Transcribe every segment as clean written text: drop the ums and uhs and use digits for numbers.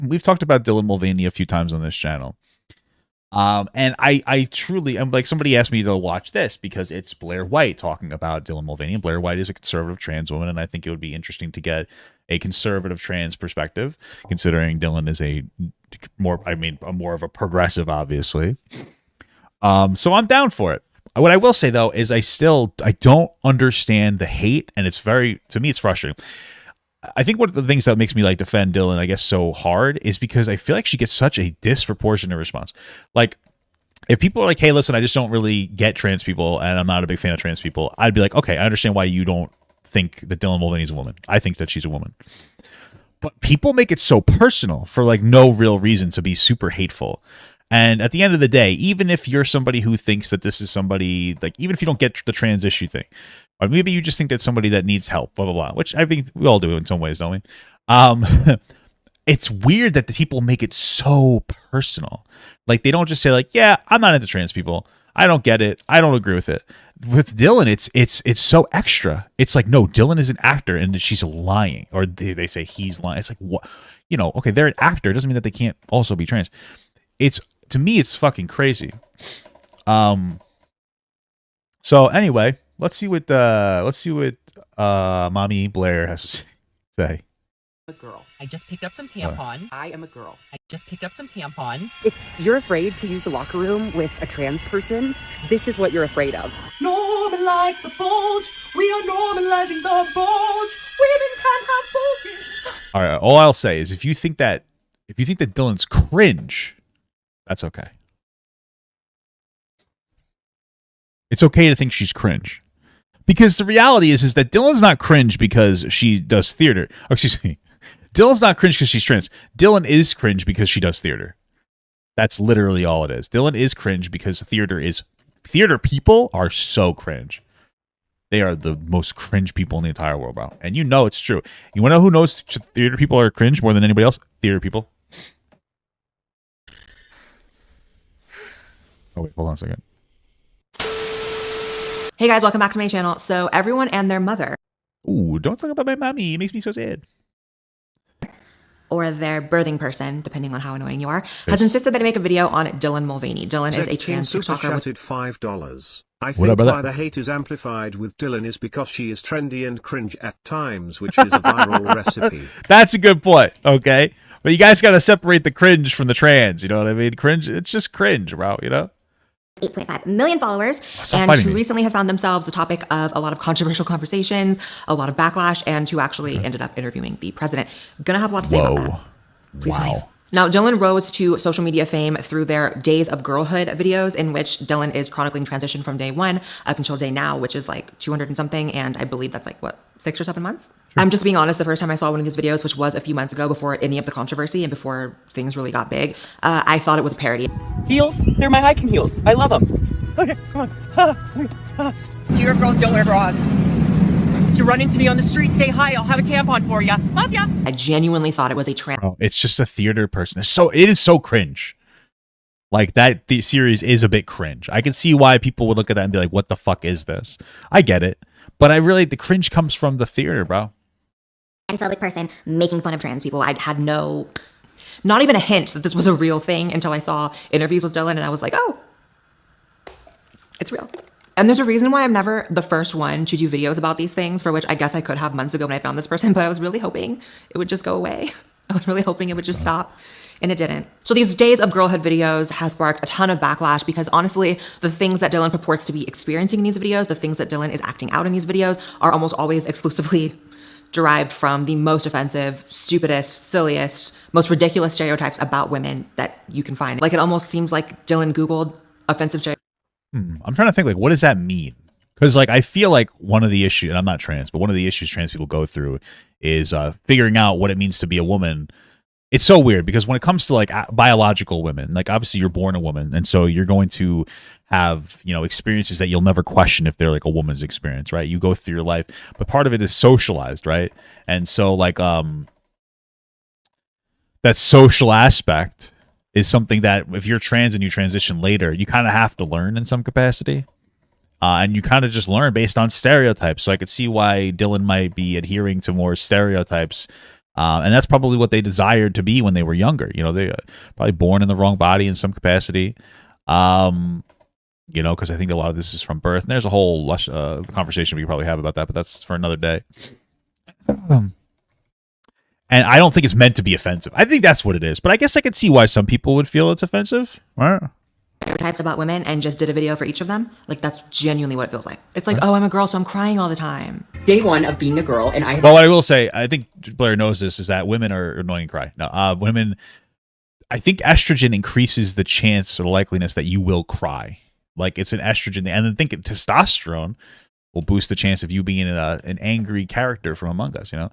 we've talked about Dylan Mulvaney a few times on this channel. And I truly am like, somebody asked me to watch this because it's Blaire White talking about Dylan Mulvaney, and Blaire White is a conservative trans woman, and I think it would be interesting to get a conservative trans perspective, considering Dylan is a more of a progressive, obviously. So I'm down for it. What I will say though is I don't understand the hate, and to me it's frustrating. I think one of the things that makes me like defend Dylan, I guess, so hard is because I feel like she gets such a disproportionate response. Like, if people are like, hey, listen, I just don't really get trans people and I'm not a big fan of trans people, I'd be like, okay, I understand why you don't think that Dylan Mulvaney is a woman. I think that she's a woman. But people make it so personal for like no real reason to be super hateful. And at the end of the day, even if you're somebody who thinks that this is somebody, like, even if you don't get the trans issue thing, or maybe you just think that's somebody that needs help, blah, blah, blah, which I think we all do in some ways, don't we? It's weird that the people make it so personal. Like, they don't just say, like, yeah, I'm not into trans people. I don't get it. I don't agree with it. With Dylan, it's so extra. It's like, no, Dylan is an actor and she's lying. Or they say he's lying. It's like, what? You know, okay, they're an actor. It doesn't mean that they can't also be trans. To me, it's fucking crazy. So anyway, let's see what Mommy Blaire has to say. A girl. I just picked up some tampons. I am a girl. I just picked up some tampons. If you're afraid to use the locker room with a trans person, this is what you're afraid of. Normalize the bulge. We are normalizing the bulge. Women can't have bulges. All right. All I'll say is if you think that Dylan's cringe, that's okay. It's okay to think she's cringe. Because the reality is that Dylan's not cringe because she does theater. Oh, excuse me. Dylan's not cringe because she's trans. Dylan is cringe because she does theater. That's literally all it is. Dylan is cringe because theater people are so cringe. They are the most cringe people in the entire world, bro. And you know it's true. You want to know who knows theater people are cringe more than anybody else? Theater people. Oh, wait, hold on a second. Hey guys, welcome back to my channel. So everyone and their mother, ooh, don't talk about my mommy. It makes me so sad. or their birthing person, depending on how annoying you are, has insisted that I make a video on Dylan Mulvaney. Dylan is a trans TikToker with $5. I think why the hate is amplified with Dylan is because she is trendy and cringe at times, which is a viral recipe. That's a good point, okay? But you guys got to separate the cringe from the trans, you know what I mean? Cringe, it's just cringe, bro, you know? 8.5 million followers, and who recently have found themselves the topic of a lot of controversial conversations, a lot of backlash, and who actually ended up interviewing the president. Gonna have a lot to say about that. Please believe. Now, Dylan rose to social media fame through their Days of Girlhood videos, in which Dylan is chronicling transition from day one up until day now, which is like 200 and something, and I believe that's like, what, 6 or 7 months? Sure. I'm just being honest, the first time I saw one of these videos, which was a few months ago before any of the controversy and before things really got big, I thought it was a parody. Heels? They're my hiking heels. I love them. Okay, come on. Your girls don't wear bras. If you run into me on the street, say hi. I'll have a tampon for ya. Love ya. I genuinely thought it was a trans. Oh, it's just a theater person. It is so cringe. Like, that the series is a bit cringe. I can see why people would look at that and be like, what the fuck is this? I get it. But the cringe comes from the theater, bro. Transphobic person making fun of trans people. I had not even a hint that this was a real thing until I saw interviews with Dylan, and I was like, oh, it's real. And there's a reason why I'm never the first one to do videos about these things, for which I guess I could have months ago when I found this person, but I was really hoping it would just go away. I was really hoping it would just stop, and it didn't. So these Days of Girlhood videos has sparked a ton of backlash because honestly, the things that Dylan purports to be experiencing in these videos, the things that Dylan is acting out in these videos are almost always exclusively derived from the most offensive, stupidest, silliest, most ridiculous stereotypes about women that you can find. Like, it almost seems like Dylan Googled offensive stereotypes. I'm trying to think, like, what does that mean? Because, like, I feel like one of the issues, and I'm not trans, but one of the issues trans people go through is figuring out what it means to be a woman. It's so weird because when it comes to, like, biological women, like, obviously you're born a woman, and so you're going to have, you know, experiences that you'll never question if they're, like, a woman's experience, right? You go through your life, but part of it is socialized, right? And so, like, that social aspect is something that if you're trans and you transition later, you kind of have to learn in some capacity. And you kind of just learn based on stereotypes. So I could see why Dylan might be adhering to more stereotypes And that's probably what they desired to be when they were younger. You know, they probably born in the wrong body in some capacity. You know, because I think a lot of this is from birth. And there's a whole conversation we could probably have about that, but that's for another day. And I don't think it's meant to be offensive. I think that's what it is. But I guess I could see why some people would feel it's offensive. Stereotypes about women and just did a video for each of them. Like, that's genuinely what it feels like. It's like, oh, I'm a girl, so I'm crying all the time. Day one of being a girl, and Well, what I will say, I think Blaire knows this, is that women are annoying to cry. No, women, I think estrogen increases the chance or the likeliness that you will cry. Like, it's an estrogen, and I think testosterone will boost the chance of you being an angry character from Among Us, you know?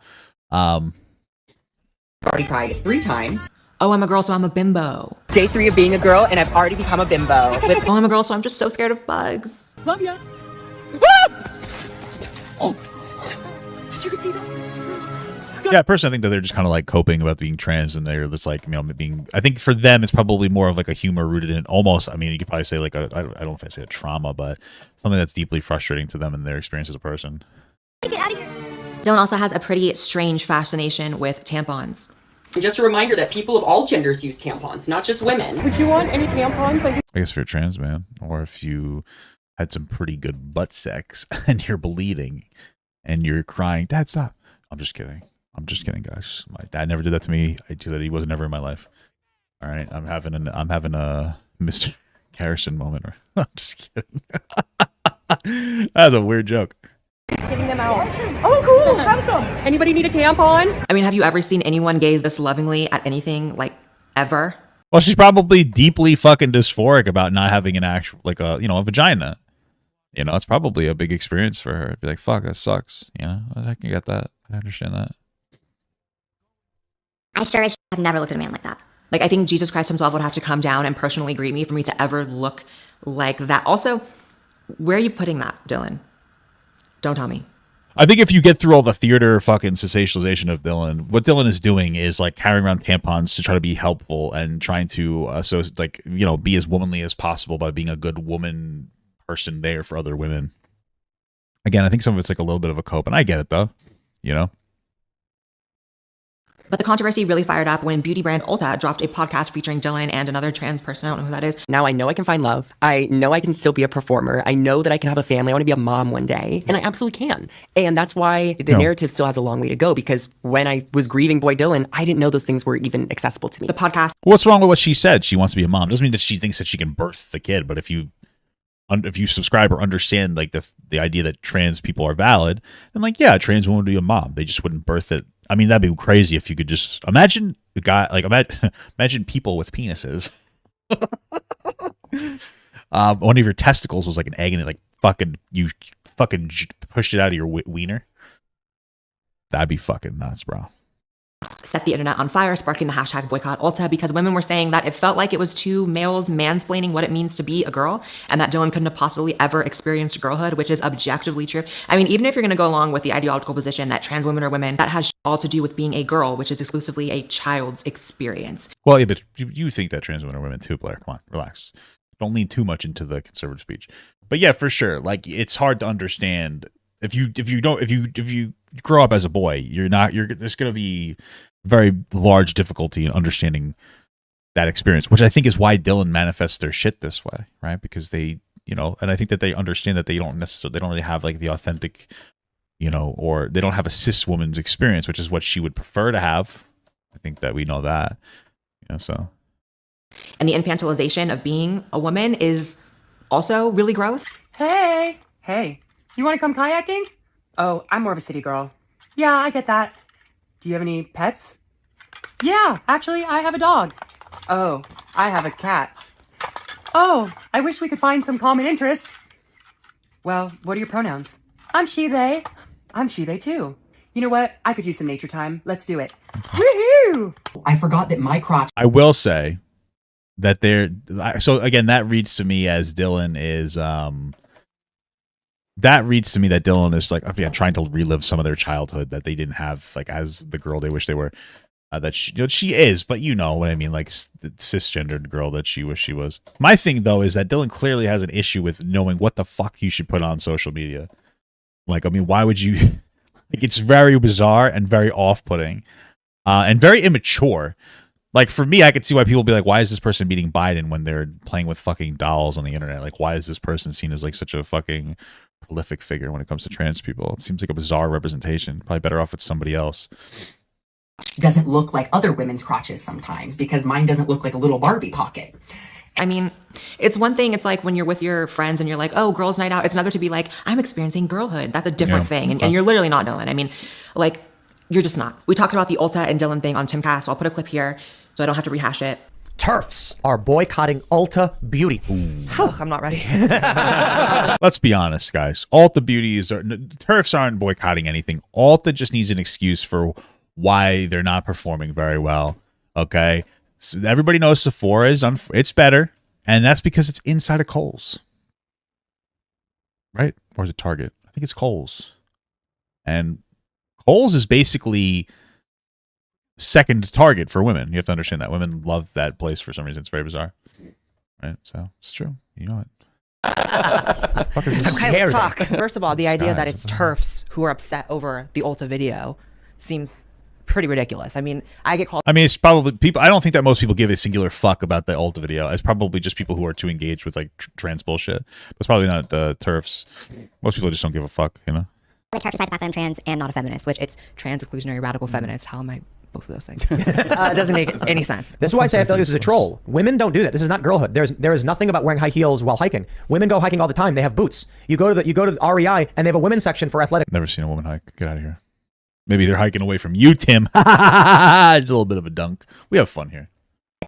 already cried 3 times. Oh, I'm a girl, so I'm a bimbo. Day 3 of being a girl, and I've already become a bimbo. Oh, I'm a girl, so I'm just so scared of bugs. Love ya. Oh, did you see that? Yeah, personally, I think that they're just kind of like coping about being trans, and they're just like, you know, being. I think for them, it's probably more of like a humor rooted in almost. I mean, you could probably say like I don't know if I say a trauma, but something that's deeply frustrating to them in their experience as a person. Get out of here. Dylan also has a pretty strange fascination with tampons. And just a reminder that people of all genders use tampons, not just women. Would you want any tampons? I guess if you're a trans man, or if you had some pretty good butt sex and you're bleeding and you're crying, Dad, stop. I'm just kidding. I'm just kidding, guys. My dad never did that to me. I do that. He wasn't ever in my life. All right, I'm having a Mr. Harrison moment. I'm just kidding. That's a weird joke. Getting them out. Oh, cool. Have some. Anybody need a tampon? I mean, have you ever seen anyone gaze this lovingly at anything, like, ever? Well, she's probably deeply fucking dysphoric about not having an actual, like a, you know, a vagina. You know, it's probably a big experience for her. Be like, fuck, that sucks. You know, I can get that. I understand that. I sure as have never looked at a man like that. Like, I think Jesus Christ himself would have to come down and personally greet me for me to ever look like that. Also, where are you putting that, Dylan? Don't tell me. I think if you get through all the theater fucking sensationalization of Dylan, what Dylan is doing is like carrying around tampons to try to be helpful and trying to, so like, you know, be as womanly as possible by being a good woman person there for other women. Again, I think some of it's like a little bit of a cope, and I get it though, you know? But the controversy really fired up when beauty brand Ulta dropped a podcast featuring Dylan and another trans person. I don't know who that is. Now I know I can find love. I know I can still be a performer. I know that I can have a family. I want to be a mom one day. And I absolutely can. And that's why the narrative still has a long way to go, because when I was grieving boy Dylan, I didn't know those things were even accessible to me. The podcast. What's wrong with what she said? She wants to be a mom. Doesn't mean that she thinks that she can birth the kid, but if you subscribe or understand like the idea that trans people are valid, then like, yeah, a trans woman would be a mom. They just wouldn't birth it. I mean, that'd be crazy if you could just imagine the guy, like imagine people with penises. One of your testicles was like an egg, and it like you pushed it out of your wiener. That'd be fucking nuts, bro. Set the internet on fire, sparking the hashtag boycott Ulta, because women were saying that it felt like it was two males mansplaining what it means to be a girl, and that Dylan couldn't have possibly ever experienced girlhood, which is objectively true. I mean, even if you're going to go along with the ideological position that trans women are women, that has all to do with being a girl, which is exclusively a child's experience. Well, yeah, but you think that trans women are women too, Blaire. Come on, relax. Don't lean too much into the conservative speech. But yeah, for sure. Like, it's hard to understand if you grow up as a boy, there's going to be very large difficulty in understanding that experience, which I think is why Dylan manifests their shit this way, right? Because they, you know, and I think that they understand that they don't really have like the authentic, you know, or they don't have a cis woman's experience, which is what she would prefer to have. I think that we know that, you know, so. And the infantilization of being a woman is also really gross. Hey, you want to come kayaking? Oh, I'm more of a city girl. Yeah, I get that. Do you have any pets? Yeah, actually, I have a dog. Oh, I have a cat. Oh, I wish we could find some common interest. Well, what are your pronouns? I'm she, they. I'm she, they too. You know what? I could use some nature time. Let's do it. Woohoo! I forgot that my crotch. I will say that so again, that reads to me as Dylan is, that reads to me that Dylan is like, yeah, trying to relive some of their childhood that they didn't have, like as the girl they wish they were. That she, you know, she is, but you know what I mean, like the cisgendered girl that she wish she was. My thing though is that Dylan clearly has an issue with knowing what the fuck you should put on social media. Like, I mean, why would you? Like, it's very bizarre and very off-putting. and very immature. Like, for me, I could see why people be like, why is this person beating Biden when they're playing with fucking dolls on the internet? Like, why is this person seen as like such a fucking prolific figure when it comes to trans people? It seems like a bizarre representation. Probably better off with somebody else. Doesn't look like other women's crotches sometimes, because mine doesn't look like a little Barbie pocket. I mean, it's one thing, it's like when you're with your friends and you're like, oh, girls' night out. It's another to be like, I'm experiencing girlhood. That's a different thing. And you're literally not Dylan. I mean, like, you're just not. We talked about the Ulta and Dylan thing on Timcast, so I'll put a clip here so I don't have to rehash it. TERFs are boycotting Ulta Beauty. I'm not ready. Let's be honest, guys. Ulta Beauties TERFs aren't boycotting anything. Ulta just needs an excuse for why they're not performing very well. Okay, so everybody knows Sephora is it's better, and that's because it's inside of Kohl's, right? Or is it Target? I think it's Kohl's, and Kohl's is basically second Target for women. You have to understand that women love that place for some reason. It's very bizarre, right? So it's true. You know it. First of all, the idea that it's TERFs who are upset over the Ulta video seems pretty ridiculous. I mean, I get called. I mean, it's probably people. I don't think that most people give a singular fuck about the Ulta video. It's probably just people who are too engaged with like trans bullshit. But it's probably not TERFs. Most people just don't give a fuck, you know. Like TERF is the fact that I'm trans and not a feminist, which It's trans exclusionary radical feminist. How am I both of those things? It doesn't make any sense. This is why I say I feel like this is a troll. Women don't do that. This is not girlhood. There is nothing about wearing high heels while hiking. Women go hiking all the time. They have boots. You go to the REI and they have a women's section for athletic. Never seen a woman hike. Get out of here. Maybe they're hiking away from you, Tim. Just a little bit of a dunk. We have fun here.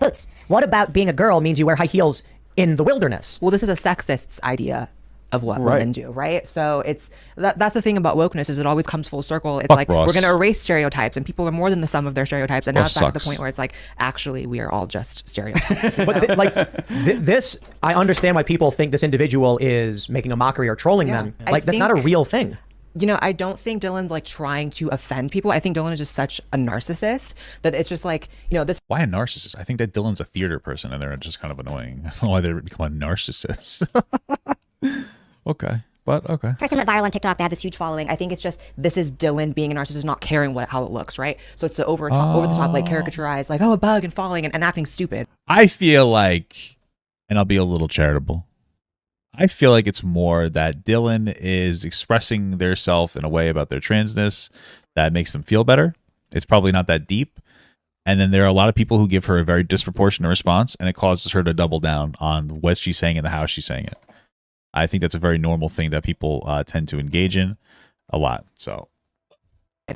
boots. What about being a girl means you wear high heels in the wilderness? Well, this is a sexist's idea of what women do, right? So it's that's the thing about wokeness is it always comes full circle. It's like Ross. we're going to erase stereotypes, and people are more than the sum of their stereotypes. And now Ross it's back to the sucks. point where it's like, actually, we are all just stereotypes. But this, I understand why people think this individual is making a mockery or trolling them. Like, that's not a real thing. You know, I don't think Dylan's like trying to offend people. I think Dylan is just such a narcissist that it's just like, you know, this. Why a narcissist? I think that Dylan's a theater person and they're just kind of annoying. I don't know why they become a narcissist. Okay. But okay. person went viral on TikTok. They have this huge following. I think it's just this is Dylan being a narcissist, not caring how it looks, right? So it's the over the top, like caricaturized, like a bug and falling and acting stupid. I feel like, and I'll be a little charitable, I feel like it's more that Dylan is expressing their self in a way about their transness that makes them feel better. It's probably not that deep. And then there are a lot of people who give her a very disproportionate response, and it causes her to double down on what she's saying and how she's saying it. I think that's a very normal thing that people tend to engage in a lot. So,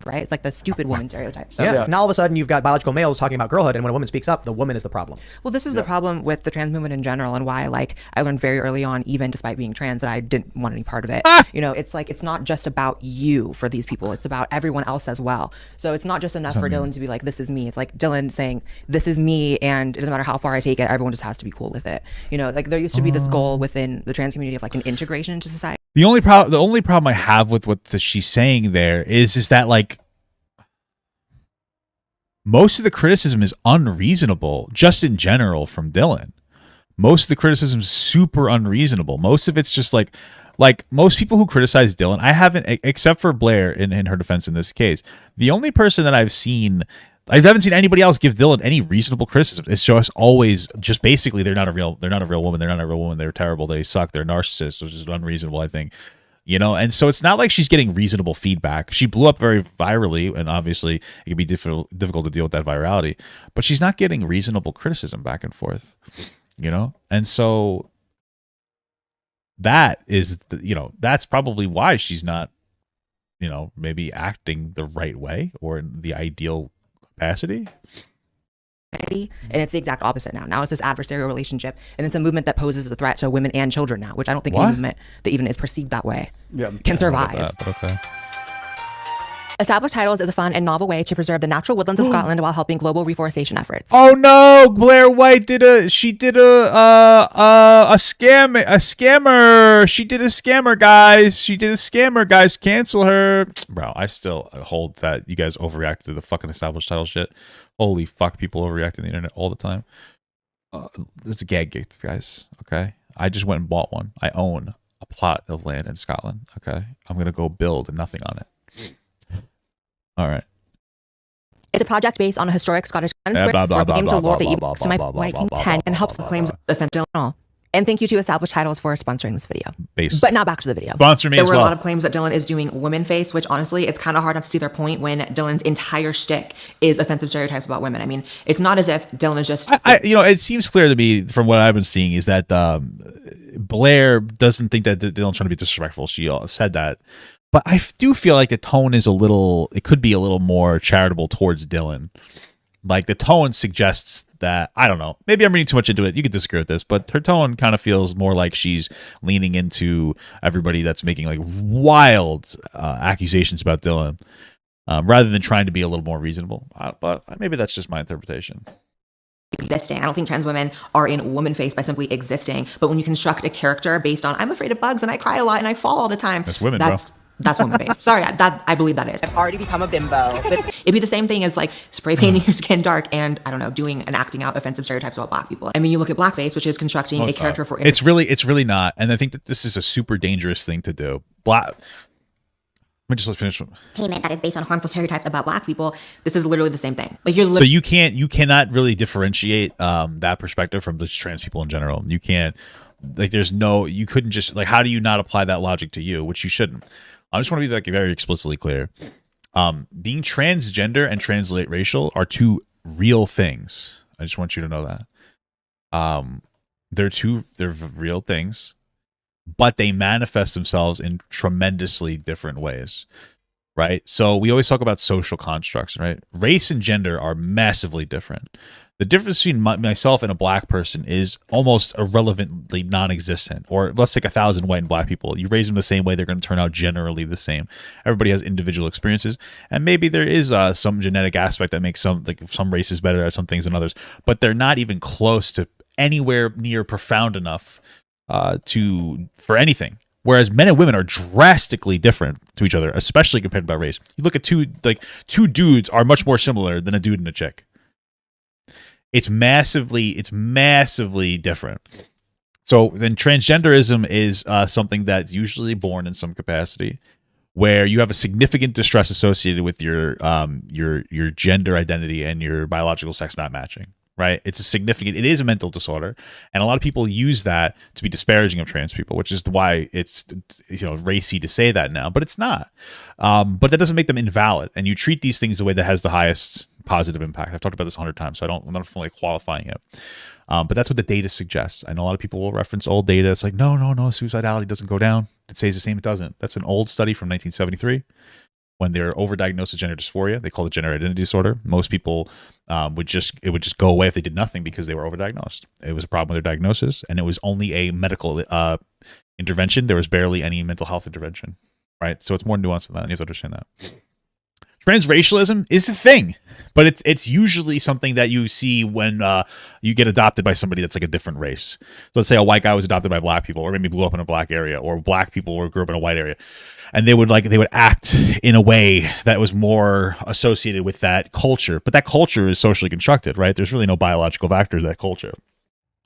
right? It's like the stupid woman stereotype. So. Yeah. Now all of a sudden you've got biological males talking about girlhood, and when a woman speaks up, the woman is the problem. Well, this is the problem with the trans movement in general, and why I learned very early on, even despite being trans, that I didn't want any part of it. You know, it's like it's not just about you for these people; it's about everyone else as well. So it's not just enough for Dylan to be like, "This is me." It's like Dylan saying, "This is me," and it doesn't matter how far I take it. Everyone just has to be cool with it. You know, like there used to be this goal within the trans community of like an integration into society. the only problem I have with what she's saying there is that like, most of the criticism is unreasonable, just in general from Dylan. Most of the criticism is super unreasonable. Most of it's just like most people who criticize Dylan, I haven't, except for Blaire in her defense in this case, the only person that I haven't seen anybody else give Dylan any reasonable criticism. It's just always just basically they're not a real woman. They're terrible. They suck. They're narcissists, which is unreasonable, I think. You know, and so it's not like she's getting reasonable feedback. She blew up very virally, and obviously it can be difficult to deal with that virality. But she's not getting reasonable criticism back and forth, you know? And so that is, that's probably why she's not, maybe acting the right way or in the ideal capacity. And it's the exact opposite now. Now it's this adversarial relationship, and it's a movement that poses a threat to women and children now, which I don't think any movement that even is perceived that way can survive. But okay. Establish titles is a fun and novel way to preserve the natural woodlands of Scotland while helping global reforestation efforts. Oh no, Blaire White did a scammer. She did a scammer, guys. Cancel her. Bro, I still hold that you guys overreacted to the fucking established title shit. Holy fuck, people overreact on the internet all the time. It's a gag gift, guys. Okay, I just went and bought one. I own a plot of land in Scotland. Okay, I'm gonna go build nothing on it. All right. It's a project based on a historic Scottish Blah, blah, blah, blah, aimed blah, to lure the blah, evil blah, to my blah, blah, Viking blah, 10 blah, and helps blah, claims blah. offensive and all. And thank you to Established Titles for sponsoring this video. Based. But now back to the video. Sponsor me There as were well. a lot of claims that Dylan is doing women face, which honestly, it's kind of hard not to see their point when Dylan's entire shtick is offensive stereotypes about women. I mean, it's not as if Dylan is just. It seems clear to me from what I've been seeing is that Blaire doesn't think that Dylan's trying to be disrespectful. She said that. But I do feel like the tone is it could be a little more charitable towards Dylan. Like the tone suggests that, I don't know, maybe I'm reading too much into it. You could disagree with this, but her tone kind of feels more like she's leaning into everybody that's making like wild accusations about Dylan rather than trying to be a little more reasonable. But maybe that's just my interpretation. Existing. I don't think trans women are in woman face by simply existing. But when you construct a character based on, I'm afraid of bugs and I cry a lot and I fall all the time. That's women, bro. That's woman face. Sorry, I believe that is. I've already become a bimbo. It'd be the same thing as like spray painting your skin dark and, I don't know, doing and acting out offensive stereotypes about black people. I mean, you look at blackface, which is constructing a character for. It's really not. And I think that this is a super dangerous thing to do. Let me just finish. Entertainment that is based on harmful stereotypes about black people. This is literally the same thing. Like you're. So you cannot really differentiate that perspective from just trans people in general. You can't. Like, you couldn't just like. How do you not apply that logic to you? Which you shouldn't. I just want to be like very explicitly clear. Being transgender and translate racial are two real things. I just want you to know that. They're real things, but they manifest themselves in tremendously different ways. Right? So we always talk about social constructs, right? Race and gender are massively different. The difference between myself and a black person is almost irrelevantly non-existent. Or let's take 1,000 white and black people. You raise them the same way, they're going to turn out generally the same. Everybody has individual experiences, and maybe there is some genetic aspect that makes some races better at some things than others, but they're not even close to anywhere near profound enough for anything. Whereas men and women are drastically different to each other, especially compared to race. You look at two dudes are much more similar than a dude and a chick. It's massively different. So then transgenderism is something that's usually born in some capacity, where you have a significant distress associated with your gender identity and your biological sex not matching. Right? It is a mental disorder, and a lot of people use that to be disparaging of trans people, which is why it's racy to say that now, but it's not. But that doesn't make them invalid, and you treat these things the way that has the highest positive impact. I've talked about this 100 times, so I'm not fully qualifying it. But that's what the data suggests. I know a lot of people will reference old data. It's like, no, suicidality doesn't go down. It stays the same. It doesn't. That's an old study from 1973. When they're overdiagnosed with gender dysphoria, they call it gender identity disorder. Most people would just go away if they did nothing because they were overdiagnosed. It was a problem with their diagnosis, and it was only a medical intervention. There was barely any mental health intervention, right? So it's more nuanced than that, and you have to understand that. Transracialism is a thing, but it's usually something that you see when you get adopted by somebody that's like a different race. So let's say a white guy was adopted by black people, or maybe grew up in a black area, or black people grew up in a white area, and they would act in a way that was more associated with that culture. But that culture is socially constructed, right? There's really no biological factor to that culture.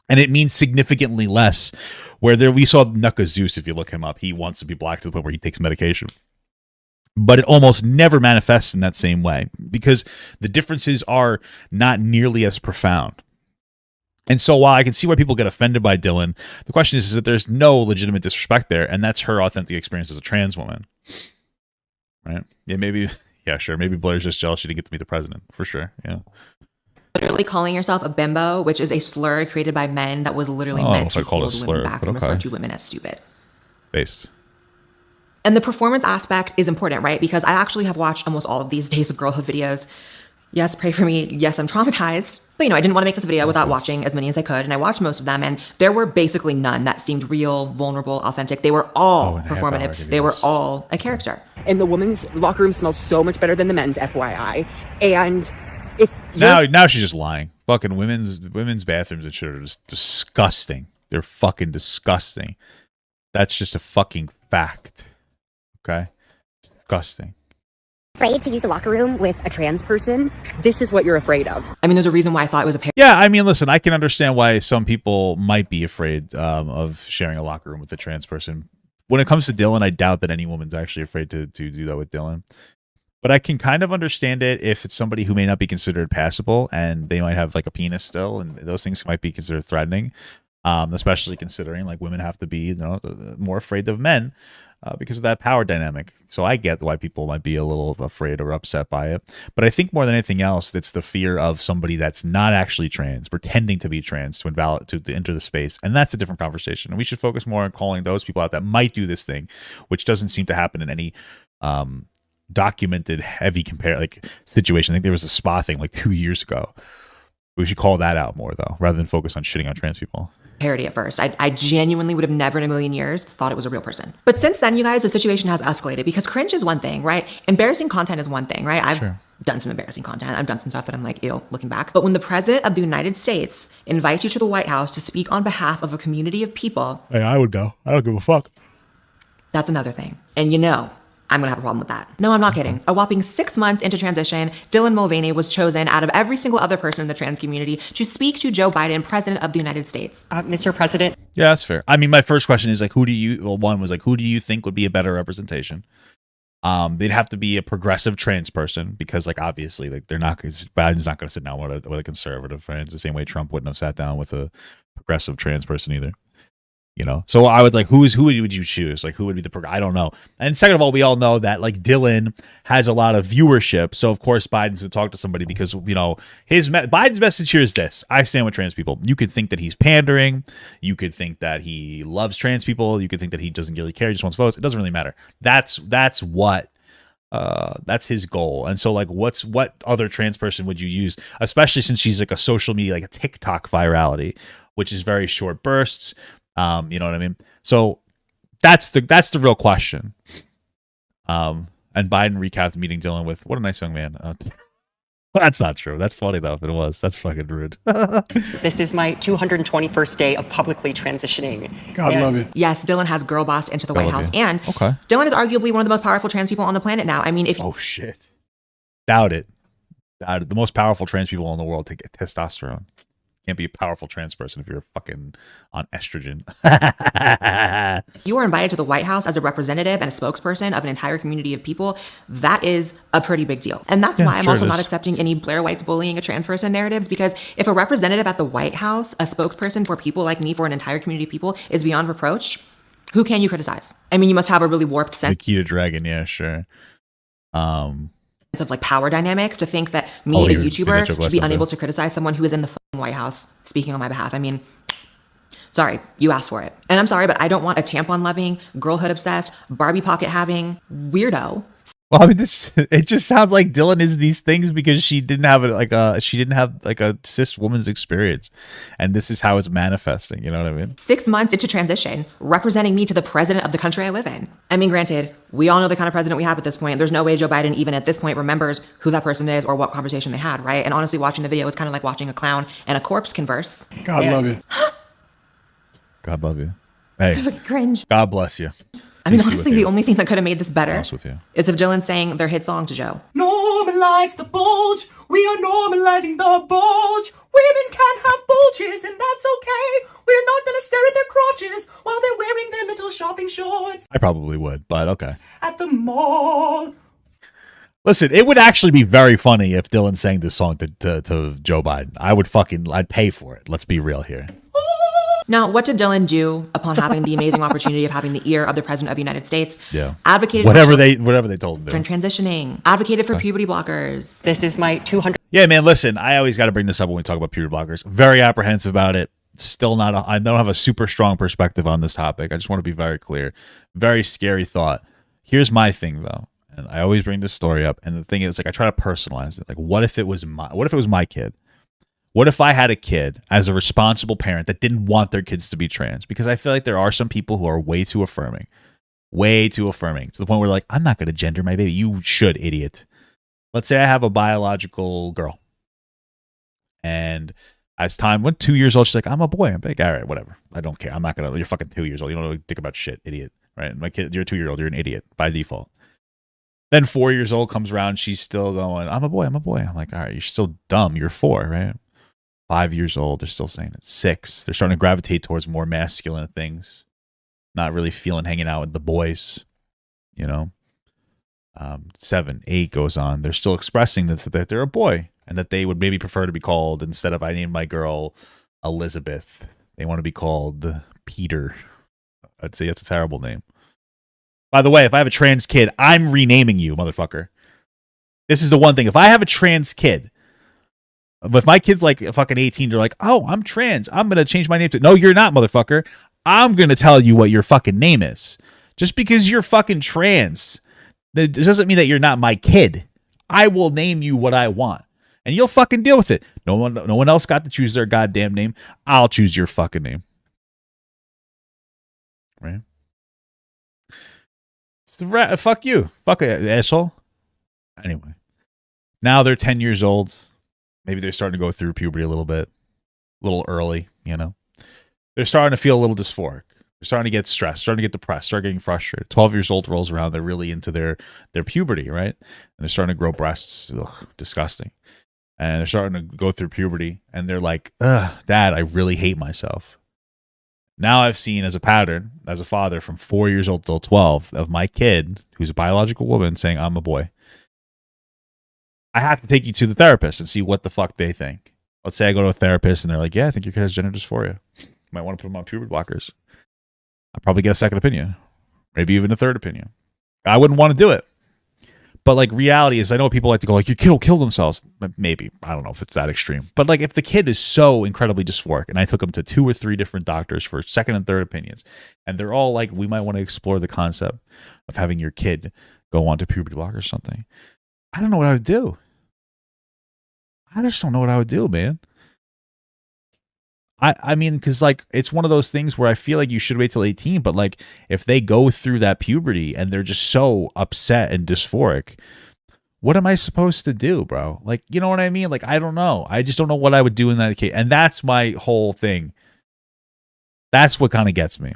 And it means significantly less. We saw Nuka Zeus, if you look him up, he wants to be black to the point where he takes medication. But it almost never manifests in that same way because the differences are not nearly as profound. And so while I can see why people get offended by Dylan, the question is that there's no legitimate disrespect there, and that's her authentic experience as a trans woman. Right? Yeah, sure. Maybe Blaire's just jealous she didn't get to meet the president. For sure, yeah. Literally calling yourself a bimbo, which is a slur created by men that was literally meant to hold women back and refer to women as stupid. Based. And the performance aspect is important, right? Because I actually have watched almost all of these Days of Girlhood videos. Yes, pray for me. Yes, I'm traumatized. But, I didn't want to make this video without watching as many as I could. And I watched most of them. And there were basically none that seemed real, vulnerable, authentic. They were all performative. They were all a character. And the women's locker room smells so much better than the men's, FYI. And if now she's just lying. Fucking women's bathrooms and shit are just disgusting. They're fucking disgusting. That's just a fucking fact. Okay? Disgusting. Afraid to use the locker room with a trans person? this is what you're afraid of. I mean, there's a reason why I thought it was a pair. Yeah, I mean, listen, I can understand why some people might be afraid of sharing a locker room with a trans person. When it comes to Dylan, I doubt that any woman's actually afraid to do that with Dylan. But I can kind of understand it if it's somebody who may not be considered passable and they might have like a penis still, and those things might be considered threatening. Especially considering like women have to be, you know, more afraid of men because of that power dynamic. So I get why people might be a little afraid or upset by it. But I think more than anything else, it's the fear of somebody that's not actually trans, pretending to be trans to enter the space. And that's a different conversation. And we should focus more on calling those people out that might do this thing, which doesn't seem to happen in any documented heavy situation. I think there was a spa thing like 2 years ago. We should call that out more though, rather than focus on shitting on trans people. Parody at first. I genuinely would have never in a million years thought it was a real person. But since then, you guys, the situation has escalated because cringe is one thing, right? Embarrassing content is one thing, right? I've done some embarrassing content. I've done some stuff that I'm like, ew, looking back. But when the president of the United States invites you to the White House to speak on behalf of a community of people. Hey, I would go. I don't give a fuck. That's another thing. And you know, I'm gonna have a problem with that. No, I'm not kidding. A whopping 6 months into transition, Dylan Mulvaney was chosen out of every single other person in the trans community to speak to Joe Biden, President of the United States. Mr. President. Yeah, that's fair. I mean, my first question is like, who do you think would be a better representation? They'd have to be a progressive trans person because, like, obviously, like Biden's not going to sit down with a conservative, right? It's the same way Trump wouldn't have sat down with a progressive trans person either. You know, so I would like, who would you choose? Like, who would be I don't know. And second of all, we all know that like Dylan has a lot of viewership, so of course Biden's gonna talk to somebody because you know Biden's message here is this: I stand with trans people. You could think that he's pandering, you could think that he loves trans people, you could think that he doesn't really care, he just wants votes. It doesn't really matter. That's his goal. And so like, what other trans person would you use, especially since she's like a social media, like a TikTok virality, which is very short bursts. You know what I mean? So that's the real question. And Biden recapped meeting Dylan with, what a nice young man. That's not true. That's funny though. If it was, that's fucking rude. This is my 221st day of publicly transitioning. God love you. Yes, Dylan has girl bossed into the White House. And Dylan is arguably one of the most powerful trans people on the planet now. I mean, oh shit. Doubt it. The most powerful trans people in the world take testosterone. Can't be a powerful trans person if you're fucking on estrogen. You are invited to the White House as a representative and a spokesperson of an entire community of people. That is a pretty big deal. And that's why I'm also not accepting any Blaire White's bullying a trans person narratives, because if a representative at the White House, a spokesperson for people like me, for an entire community of people, is beyond reproach, who can you criticize? I mean, you must have a really warped sense. Nikita Dragon, yeah, sure. Of like power dynamics to think that me, a YouTuber, should be unable to criticize someone who is in the White House speaking on my behalf. I mean, sorry, you asked for it. And I'm sorry, but I don't want a tampon loving, girlhood obsessed, Barbie pocket having weirdo. Well, I mean, it just sounds like Dylan is these things because she didn't have a cis woman's experience, and this is how it's manifesting. You know what I mean? 6 months into transition, representing me to the president of the country I live in. I mean, granted, we all know the kind of president we have at this point. There's no way Joe Biden, even at this point, remembers who that person is or what conversation they had, right? And honestly, watching the video was kind of like watching a clown and a corpse converse. God love you. God love you. Hey, cringe. God bless you. I mean, honestly, the only thing that could have made this better with you is if Dylan sang their hit song to Joe. Normalize the bulge. We are normalizing the bulge. Women can have bulges, and that's okay. We're not going to stare at their crotches while they're wearing their little shopping shorts. I probably would, but okay. At the mall. Listen, it would actually be very funny if Dylan sang this song to Joe Biden. I'd pay for it. Let's be real here. Now, what did Dylan do upon having the amazing opportunity of having the ear of the President of the United States? Yeah. Advocated whatever they told him to. Transitioning. Advocated for puberty blockers. This is my 200. Yeah, man, listen, I always got to bring this up when we talk about puberty blockers. Very apprehensive about it. Still I don't have a super strong perspective on this topic. I just want to be very clear. Very scary thought. Here's my thing though. And I always bring this story up, and the thing is, like, I try to personalize it. Like, what if it was my kid? What if I had a kid as a responsible parent that didn't want their kids to be trans? Because I feel like there are some people who are way too affirming to the point where, like, I'm not going to gender my baby. You should, idiot. Let's say I have a biological girl, and as time went, 2 years old, she's like, I'm a boy. I'm like, all right, whatever. I don't care. I'm not going to. You're fucking 2 years old. You don't know a dick about shit, idiot. Right? My kid, you're a 2-year-old. You're an idiot by default. Then 4 years old comes around. She's still going, I'm a boy. I'm a boy. I'm like, all right, you're still dumb. You're 4, right? 5 years old, they're still saying it. 6, they're starting to gravitate towards more masculine things, not really feeling hanging out with the boys, you know. 7, 8 goes on. They're still expressing that they're a boy and that they would maybe prefer to be called, instead of I named my girl Elizabeth, they want to be called Peter. I'd say that's a terrible name. By the way, if I have a trans kid, I'm renaming you, motherfucker. This is the one thing. If I have a trans kid, if my kid's like fucking 18, they're like, oh, I'm trans, I'm going to change my name to... No, you're not, motherfucker. I'm going to tell you what your fucking name is. Just because you're fucking trans, that doesn't mean that you're not my kid. I will name you what I want. And you'll fucking deal with it. No one else got to choose their goddamn name. I'll choose your fucking name. Right? Fuck you. Fuck it, asshole. Anyway. Now they're 10 years old. Maybe they're starting to go through puberty a little bit. A little early, you know. They're starting to feel a little dysphoric. They're starting to get stressed, starting to get depressed, start getting frustrated. 12 years old rolls around. They're really into their puberty, right? And they're starting to grow breasts. Ugh, disgusting. And they're starting to go through puberty. And they're like, ugh, Dad, I really hate myself. Now I've seen as a pattern, as a father from 4 years old till 12, of my kid, who's a biological woman, saying, I'm a boy. I have to take you to the therapist and see what the fuck they think. Let's say I go to a therapist and they're like, yeah, I think your kid has gender dysphoria. You might want to put them on puberty blockers. I'll probably get a second opinion. Maybe even a third opinion. I wouldn't want to do it. But like, reality is, I know people like to go like, your kid will kill themselves. Maybe. I don't know if it's that extreme. But like, if the kid is so incredibly dysphoric, and I took him to 2 or 3 different doctors for second and third opinions, and they're all like, we might want to explore the concept of having your kid go on to puberty block or something. I don't know what I would do. I just don't know what I would do, man. I mean, because like, it's one of those things where I feel like you should wait till 18, but like, if they go through that puberty and they're just so upset and dysphoric, what am I supposed to do, bro? Like, you know what I mean? Like, I don't know. I just don't know what I would do in that case. And that's my whole thing. That's what kind of gets me.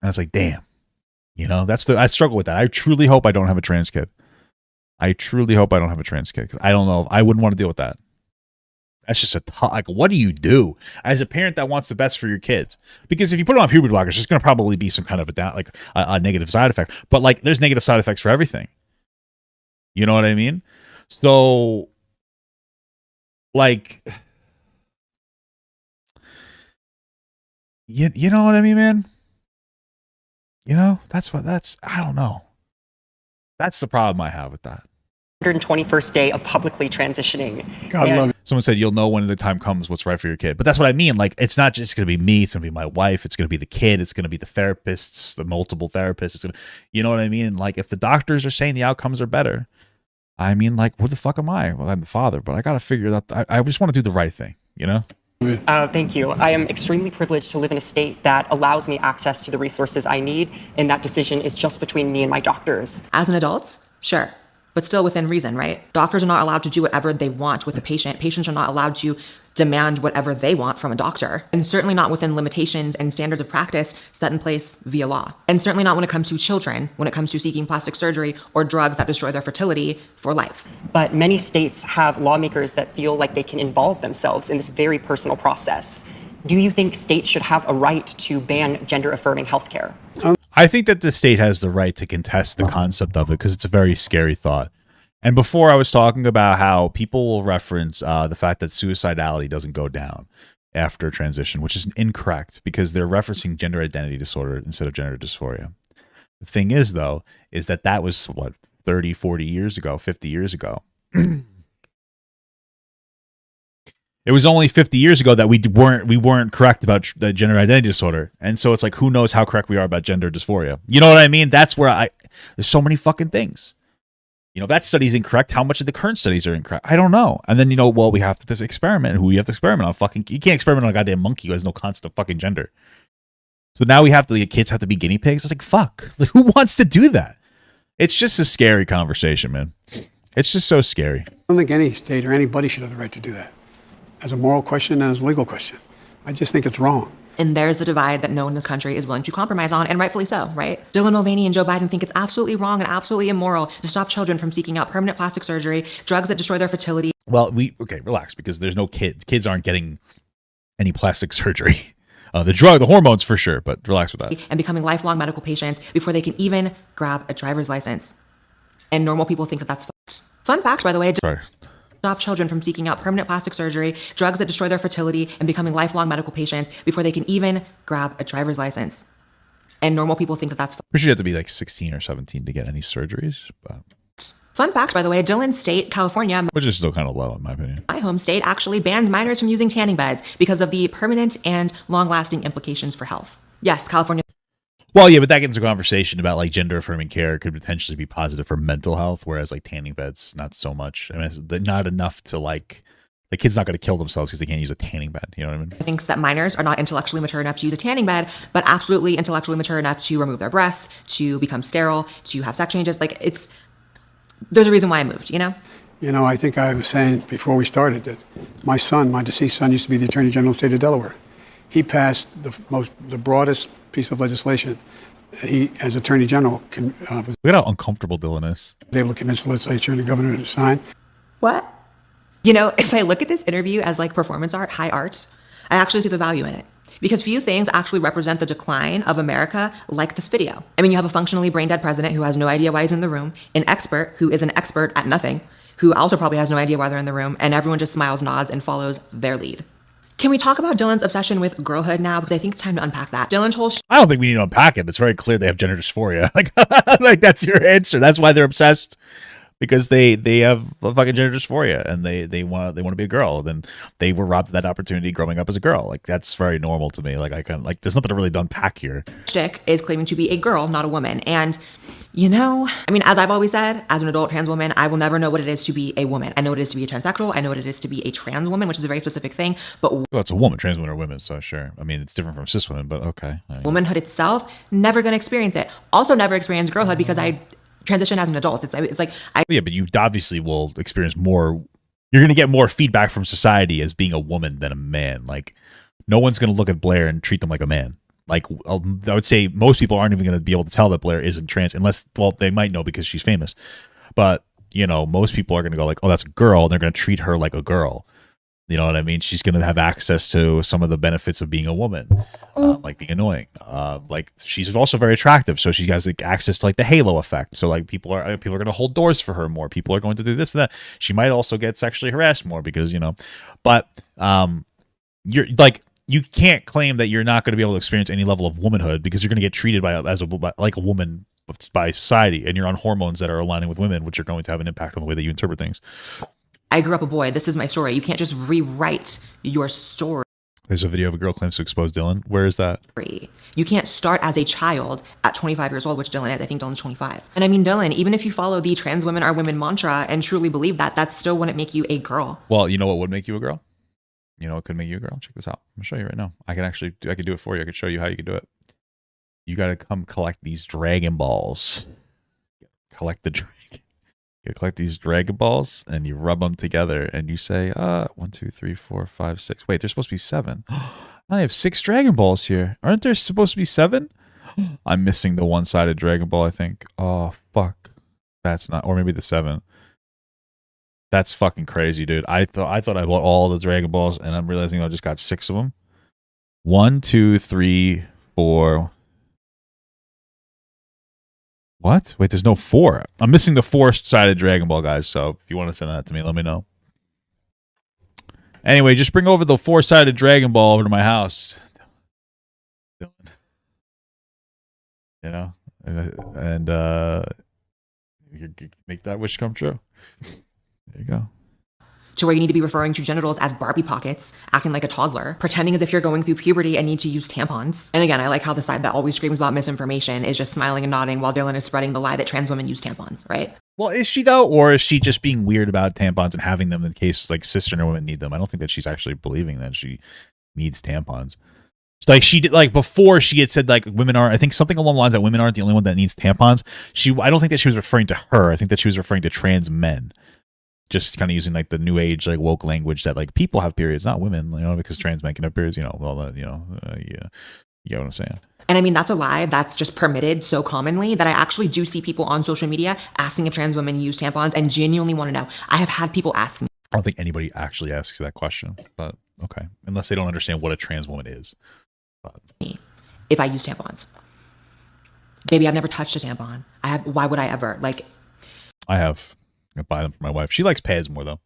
And it's like, damn, you know, I struggle with that. I truly hope I don't have a trans kid. I truly hope I don't have a trans kid. 'Cause I don't know. I wouldn't want to deal with that. That's just like, what do you do as a parent that wants the best for your kids? Because if you put them on puberty blockers, there's going to probably be some kind of a negative side effect. But like, there's negative side effects for everything. You know what I mean? So, like, you know what I mean, man? You know, I don't know. That's the problem I have with that. 121st day of publicly transitioning. God love it. Someone said, you'll know when the time comes what's right for your kid. But that's what I mean. Like, it's not just going to be me. It's going to be my wife. It's going to be the kid. It's going to be the therapists, the multiple therapists. It's gonna, you know what I mean? Like, if the doctors are saying the outcomes are better, I mean, like, what the fuck am I? Well, I'm the father, but I got to figure that. I just want to do the right thing, you know? Thank you. I am extremely privileged to live in a state that allows me access to the resources I need, and that decision is just between me and my doctors. As an adult, sure. But still within reason, right? Doctors are not allowed to do whatever they want with a patient. Patients are not allowed to demand whatever they want from a doctor. And certainly not within limitations and standards of practice set in place via law. And certainly not when it comes to children, when it comes to seeking plastic surgery or drugs that destroy their fertility for life. But many states have lawmakers that feel like they can involve themselves in this very personal process. Do you think states should have a right to ban gender-affirming healthcare? I think that the state has the right to contest the concept of it because it's a very scary thought. And before I was talking about how people will reference the fact that suicidality doesn't go down after transition, which is incorrect because they're referencing gender identity disorder instead of gender dysphoria. The thing is, though, is that was, what, 30, 40 years ago, 50 years ago. It was only 50 years ago that we weren't correct about the gender identity disorder. And so it's like, who knows how correct we are about gender dysphoria? You know what I mean? That's where there's so many fucking things. You know, that study's incorrect. How much of the current studies are incorrect? I don't know. And then, you know, well, we have to experiment. Who we have to experiment on? You can't experiment on a goddamn monkey who has no concept of fucking gender. So now the kids have to be guinea pigs. It's like, fuck. Like, who wants to do that? It's just a scary conversation, man. It's just so scary. I don't think any state or anybody should have the right to do that. As a moral question and as a legal question. I just think it's wrong. And there's the divide that no one in this country is willing to compromise on, and rightfully so, right? Dylan Mulvaney and Joe Biden think it's absolutely wrong and absolutely immoral to stop children from seeking out permanent plastic surgery, drugs that destroy their fertility. Well, okay, relax, because there's no kids. Kids aren't getting any plastic surgery. The hormones for sure, but relax with that. And becoming lifelong medical patients before they can even grab a driver's license. And normal people think that that's fucked. Fun fact, by the way, Sorry. stop children from seeking out permanent plastic surgery, drugs that destroy their fertility, and becoming lifelong medical patients before they can even grab a driver's license. And normal people think that that's We should have to be like 16 or 17 to get any surgeries, but fun fact, by the way, Dillon's state, California, which is still kind of low in my opinion. my home state, actually bans minors from using tanning beds because of the permanent and long-lasting implications for health. Yes, California. Well, yeah, but that gets into a conversation about like gender affirming care could potentially be positive for mental health, whereas like tanning beds, not so much. I mean, it's not enough to like the kid's not going to kill themselves because they can't use a tanning bed. You know what I mean? Thinks that minors are not intellectually mature enough to use a tanning bed, but absolutely intellectually mature enough to remove their breasts, to become sterile, to have sex changes. Like there's a reason why I moved, you know? You know, I think I was saying before we started that my deceased son, used to be the Attorney General of the state of Delaware. He passed the broadest piece of legislation that he, as Attorney General, was Look at how uncomfortable Dylan is. able to convince the legislature and the governor to sign. What? You know, if I look at this interview as like performance art, high art, I actually see the value in it. Because few things actually represent the decline of America like this video. I mean, you have a functionally brain dead president who has no idea why he's in the room, an expert who is an expert at nothing, who also probably has no idea why they're in the room, and everyone just smiles, nods, and follows their lead. Can we talk about Dylan's obsession with girlhood now? Because I think it's time to unpack that. Dylan's whole I don't think we need to unpack it. It's very clear they have gender dysphoria. Like that's your answer. That's why they're obsessed. Because they have a fucking gender dysphoria and they want to be a girl. Then they were robbed of that opportunity growing up as a girl. Like that's very normal to me. Like I can there's nothing to really unpack here. chick is claiming to be a girl, not a woman. And you know, I mean, as I've always said, as an adult trans woman, I will never know what it is to be a woman. I know what it is to be a transsexual. I know what it is to be a trans woman, which is a very specific thing. But Well, it's a woman. Trans women are women, so sure. I mean, it's different from cis women, but okay. womanhood itself, never gonna experience it. Also, never experience girlhood because I transition as an adult. It's like Yeah, but you obviously will experience more. You're going to get more feedback from society as being a woman than a man. Like, no one's going to look at Blaire and treat them like a man. Like, I would say most people aren't even going to be able to tell that Blaire isn't trans unless, well, they might know because she's famous. But, you know, most people are going to go like, oh, that's a girl. And they're going to treat her like a girl. You know what I mean? She's going to have access to some of the benefits of being a woman, like being annoying. Like she's also very attractive, so she has like access to like the halo effect. So like people are going to hold doors for her more. People are going to do this and that. She might also get sexually harassed more because but you're like you can't claim that you're not going to be able to experience any level of womanhood because you're going to get treated like a woman by society, and you're on hormones that are aligning with women, which are going to have an impact on the way that you interpret things. I grew up a boy. This is my story. You can't just rewrite your story. There's a video of a girl claims to expose Dylan. Where is that? You can't start as a child at 25 years old, which Dylan is. I think Dylan's 25. And I mean, Dylan, even if you follow the trans women are women mantra and truly believe that, that still wouldn't make you a girl. Well, you know what would make you a girl? You know what could make you a girl? Check this out. I'm going to show you right now. I could do it for you. I could show you how you could do it. You got to come collect these Dragon Balls. Collect these Dragon Balls and you rub them together and you say, 1, 2, 3, 4, 5, 6. Wait, there's supposed to be 7. I have 6 Dragon Balls here. Aren't there supposed to be 7? I'm missing the one-sided Dragon Ball, I think. Oh, fuck. That's not, or maybe the 7. That's fucking crazy, dude. I thought I bought all the Dragon Balls and I'm realizing I just got 6 of them. 1, 2, 3, 4. What? Wait, there's no 4. I'm missing the 4-sided Dragon Ball, guys. So if you want to send that to me, let me know. Anyway, just bring over the 4-sided Dragon Ball over to my house. You know, and you make that wish come true. There you go. To where you need to be referring to genitals as Barbie pockets, acting like a toddler, pretending as if you're going through puberty and need to use tampons. And again, I like how the side that always screams about misinformation is just smiling and nodding while Dylan is spreading the lie that trans women use tampons, right? Well, is she though? Or is she just being weird about tampons and having them in case like cisgender women need them? I don't think that she's actually believing that she needs tampons. So, like she did, like before she had said like women are, I think something along the lines that women aren't the only one that needs tampons. I don't think that she was referring to her. I think that she was referring to trans men. Just kind of using like the new age like woke language that like people have periods, not women, because trans men can have periods, all that, yeah, you get what I'm saying. And I mean, that's a lie that's just permitted so commonly that I actually do see people on social media asking if trans women use tampons and genuinely want to know. I have had people ask me. I don't think anybody actually asks that question, but okay. Unless they don't understand what a trans woman is. me if I use tampons. Baby, I've never touched a tampon. Why would I ever? Like, I have. I buy them for my wife. She likes pads more though.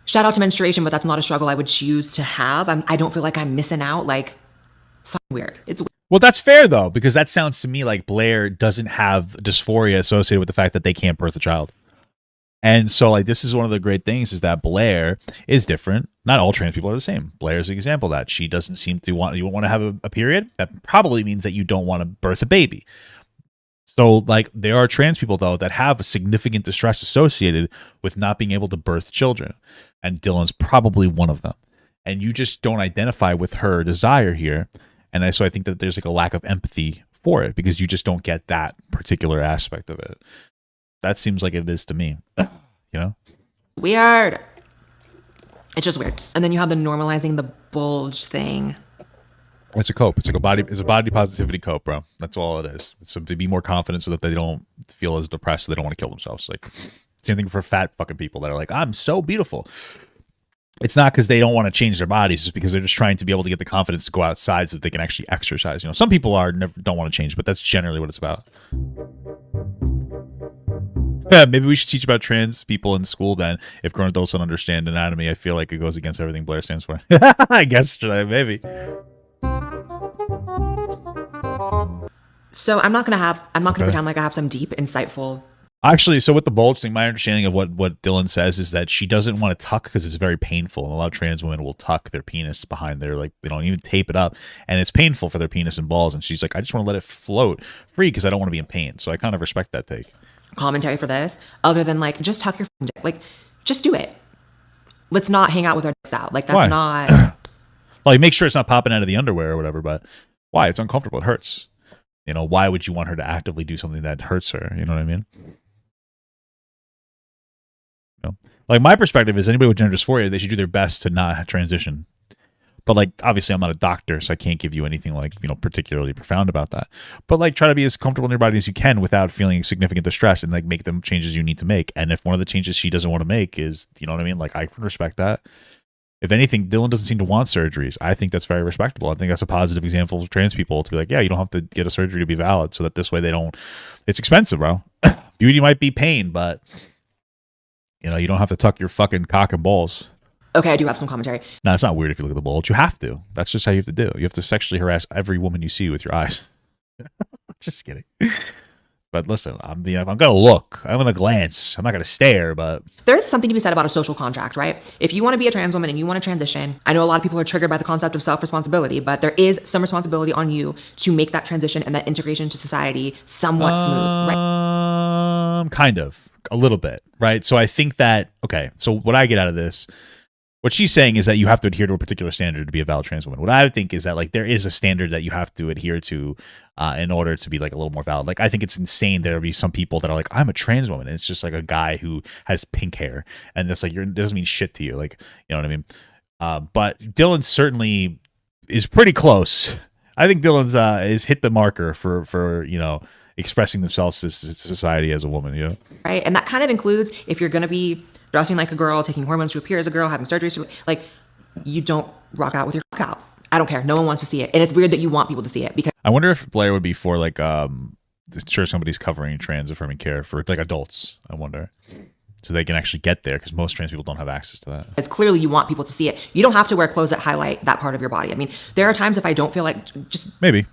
Shout out to menstruation, but that's not a struggle I would choose to have. I don't feel like I'm missing out. Like, fucking weird. It's weird. Well, that's fair though, because that sounds to me like Blaire doesn't have dysphoria associated with the fact that they can't birth a child. And so, like, this is one of the great things is that Blaire is different. Not all trans people are the same. Blaire is an example of that. She doesn't seem to want, you want to have a period. That probably means that you don't want to birth a baby. So, like, there are trans people, though, that have a significant distress associated with not being able to birth children. And Dylan's probably one of them. And you just don't identify with her desire here. And so I think that there's like a lack of empathy for it because you just don't get that particular aspect of it. That seems like it is to me, you know? Weird. It's just weird. And then you have the normalizing the bulge thing. It's a cope. It's like it's a body positivity cope, bro. That's all it is. It's to be more confident so that they don't feel as depressed, so they don't want to kill themselves. Like, same thing for fat fucking people that are like, I'm so beautiful. It's not because they don't want to change their bodies. It's because they're just trying to be able to get the confidence to go outside so that they can actually exercise. You know, some people don't want to change, but that's generally what it's about. Yeah, maybe we should teach about trans people in school then. If grown adults don't understand anatomy, I feel like it goes against everything Blaire stands for. I guess, maybe. So I'm not gonna pretend like I have some deep, insightful. Actually, so with the bulge thing, my understanding of what Dylan says is that she doesn't want to tuck because it's very painful. And a lot of trans women will tuck their penis behind their, like, they don't even tape it up. And it's painful for their penis and balls. And she's like, I just want to let it float free because I don't want to be in pain. So I kind of respect that take. Commentary for this, other than like, just tuck your dick. Like, just do it. Let's not hang out with our dicks out. Like, that's not. Like, make sure it's not popping out of the underwear or whatever. But why? It's uncomfortable. It hurts. You know, why would you want her to actively do something that hurts her? You know what I mean? You know? Like, my perspective is anybody with gender dysphoria, they should do their best to not transition. But, like, obviously I'm not a doctor, so I can't give you anything, like, you know, particularly profound about that. But, like, try to be as comfortable in your body as you can without feeling significant distress and, like, make the changes you need to make. And if one of the changes she doesn't want to make is, you know what I mean? Like, I can respect that. If anything, Dylan doesn't seem to want surgeries. I think that's very respectable. I think that's a positive example of trans people to be like, yeah, you don't have to get a surgery to be valid, so that this way they don't. It's expensive, bro. Beauty might be pain, but, you know, you don't have to tuck your fucking cock and balls. Okay, I do have some commentary. No, it's not weird if you look at the bulge. You have to. That's just how you have to do. You have to sexually harass every woman you see with your eyes. Just kidding. But listen, I'm going to look. I'm going to glance. I'm not going to stare, but... There's something to be said about a social contract, right? If you want to be a trans woman and you want to transition, I know a lot of people are triggered by the concept of self-responsibility, but there is some responsibility on you to make that transition and that integration into society somewhat smooth, right? Kind of. A little bit, right? So I think that... Okay, so what I get out of this... What she's saying is that you have to adhere to a particular standard to be a valid trans woman. What I think is that, like, there is a standard that you have to adhere to in order to be, like, a little more valid. Like, I think it's insane there'll be some people that are like, I'm a trans woman, and it's just like a guy who has pink hair, and that's like, it doesn't mean shit to you, like, you know what I mean? But Dylan certainly is pretty close. I think Dylan's is hit the marker for you know, expressing themselves to society as a woman, you know? Right, and that kind of includes if you're gonna be dressing like a girl, taking hormones to appear as a girl, having surgeries, like, you don't rock out with your cock out. I don't care. No one wants to see it. And it's weird that you want people to see it because... I wonder if Blaire would be for, like, sure somebody's covering trans affirming care for, like, adults, I wonder. So they can actually get there because most trans people don't have access to that. It's clearly you want people to see it. You don't have to wear clothes that highlight that part of your body. I mean, there are times if I don't feel like just... Maybe.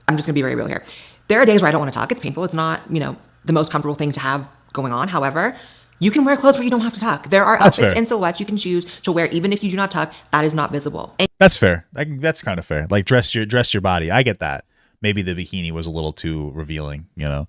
I'm just going to be very real here. There are days where I don't want to talk. It's painful. It's not, you know, the most comfortable thing to have going on. However... You can wear clothes where you don't have to tuck. There are outfits and silhouettes you can choose to wear even if you do not tuck. That is not visible. And that's fair. That's kind of fair. Like, dress your body. I get that. Maybe the bikini was a little too revealing, you know,